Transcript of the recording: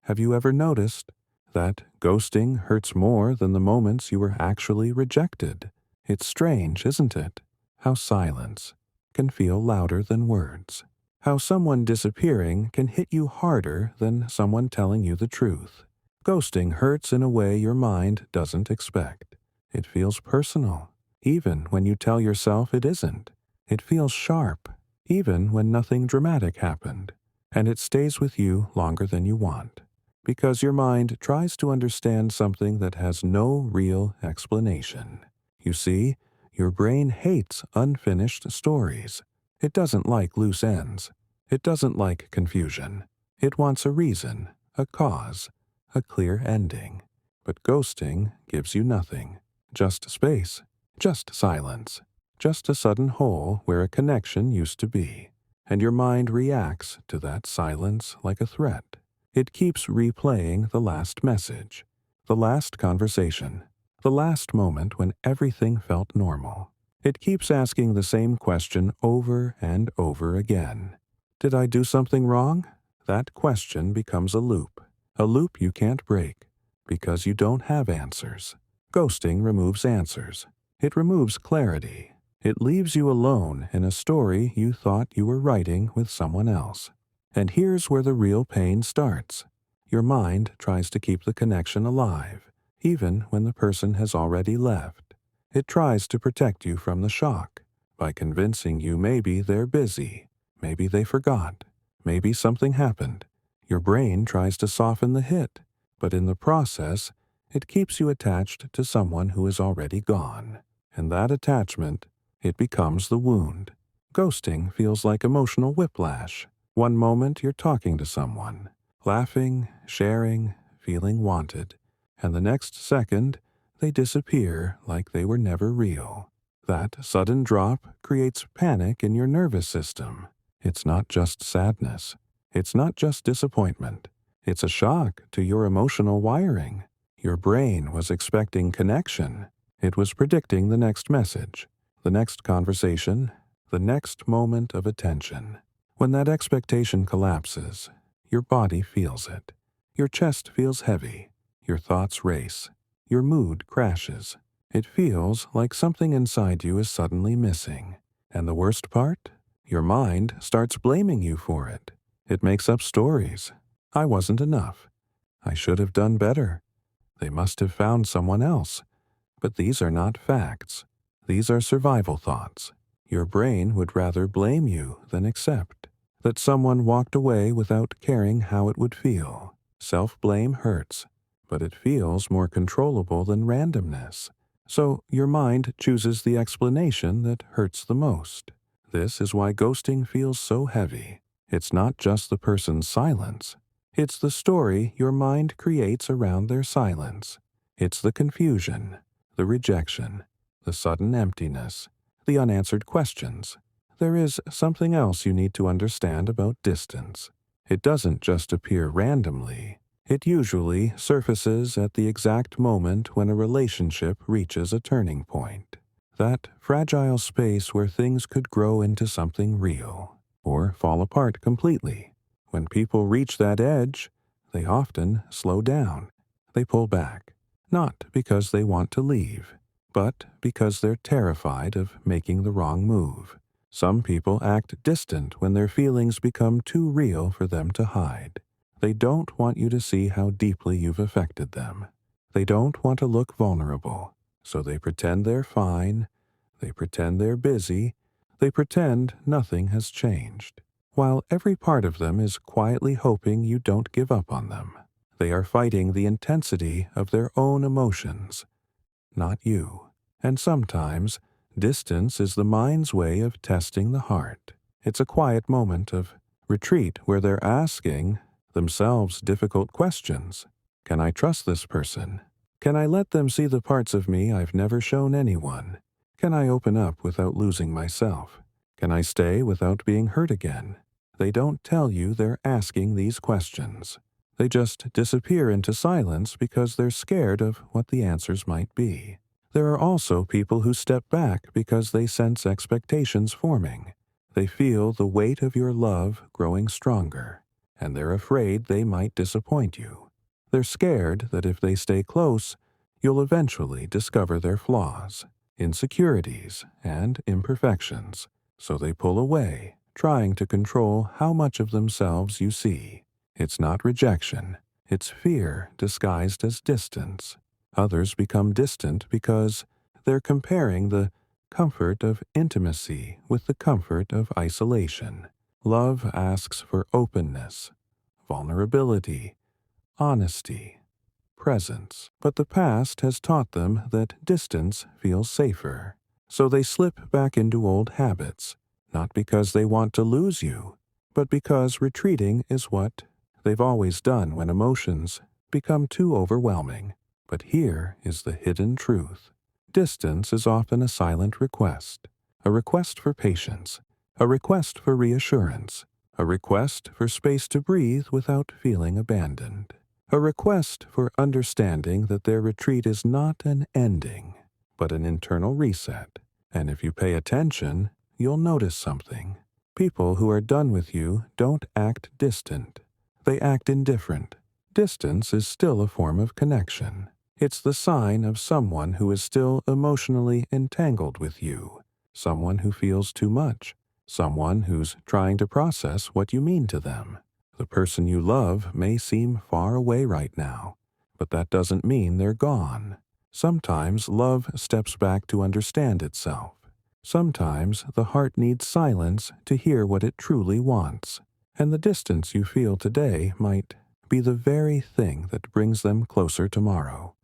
Have you ever noticed that ghosting hurts more than the moments you were actually rejected? It's strange, isn't it? How silence can feel louder than words. How someone disappearing can hit you harder than someone telling you the truth. Ghosting hurts in a way your mind doesn't expect. It feels personal, even when you tell yourself it isn't. It feels sharp, even when nothing dramatic happened. And it stays with you longer than you want, because your mind tries to understand something that has no real explanation. You see, your brain hates unfinished stories. It doesn't like loose ends. It doesn't like confusion. It wants a reason, a cause, a clear ending. But ghosting gives you nothing. Just space, just silence, just a sudden hole where a connection used to be. And your mind reacts to that silence like a threat. It keeps replaying the last message, the last conversation, the last moment when everything felt normal. It keeps asking the same question over and over again. Did I do something wrong? That question becomes a loop you can't break, because you don't have answers. Ghosting removes answers. It removes clarity. It leaves you alone in a story you thought you were writing with someone else. And here's where the real pain starts. Your mind tries to keep the connection alive, even when the person has already left. It tries to protect you from the shock by convincing you maybe they're busy, maybe they forgot, maybe something happened. Your brain tries to soften the hit, but in the process, it keeps you attached to someone who is already gone. And that attachment, it becomes the wound. Ghosting feels like emotional whiplash. One moment you're talking to someone, laughing, sharing, feeling wanted, and the next second they disappear like they were never real. That sudden drop creates panic in your nervous system. It's not just sadness. It's not just disappointment. It's a shock to your emotional wiring. Your brain was expecting connection. It was predicting the next message, the next conversation, the next moment of attention. When that expectation collapses, your body feels it. Your chest feels heavy. Your thoughts race. Your mood crashes. It feels like something inside you is suddenly missing. And the worst part? Your mind starts blaming you for it. It makes up stories. I wasn't enough. I should have done better. They must have found someone else. But these are not facts. These are survival thoughts. Your brain would rather blame you than accept that someone walked away without caring how it would feel. Self-blame hurts, but it feels more controllable than randomness. So your mind chooses the explanation that hurts the most. This is why ghosting feels so heavy. It's not just the person's silence. It's the story your mind creates around their silence. It's the confusion, the rejection, the sudden emptiness, the unanswered questions. There is something else you need to understand about distance. It doesn't just appear randomly. It usually surfaces at the exact moment when a relationship reaches a turning point. That fragile space where things could grow into something real, or fall apart completely. When people reach that edge, they often slow down. They pull back, not because they want to leave, but because they're terrified of making the wrong move. Some people act distant when their feelings become too real for them to hide. They don't want you to see how deeply you've affected them. They don't want to look vulnerable, so they pretend they're fine, they pretend they're busy, they pretend nothing has changed, while every part of them is quietly hoping you don't give up on them. They are fighting the intensity of their own emotions, not you. And sometimes, distance is the mind's way of testing the heart. It's a quiet moment of retreat where they're asking themselves difficult questions. Can I trust this person? Can I let them see the parts of me I've never shown anyone? Can I open up without losing myself? Can I stay without being hurt again? They don't tell you they're asking these questions. They just disappear into silence because they're scared of what the answers might be. There are also people who step back because they sense expectations forming. They feel the weight of your love growing stronger. and they're afraid they might disappoint you. They're scared that if they stay close, you'll eventually discover their flaws, insecurities, and imperfections, so they pull away, trying to control how much of themselves you see. It's not rejection, it's fear disguised as distance. Others become distant because they're comparing the comfort of intimacy with the comfort of isolation. Love asks for openness, vulnerability, honesty, presence. But the past has taught them that distance feels safer. So they slip back into old habits, not because they want to lose you, but because retreating is what they've always done when emotions become too overwhelming. But here is the hidden truth. Distance is often a silent request, a request for patience, a request for reassurance, a request for space to breathe without feeling abandoned, a request for understanding that their retreat is not an ending, but an internal reset. And if you pay attention, you'll notice something. People who are done with you don't act distant. They act indifferent. Distance is still a form of connection. It's the sign of someone who is still emotionally entangled with you, someone who feels too much, someone who's trying to process what you mean to them. The person you love may seem far away right now, but that doesn't mean they're gone. Sometimes love steps back to understand itself. Sometimes the heart needs silence to hear what it truly wants, and the distance you feel today might be the very thing that brings them closer tomorrow.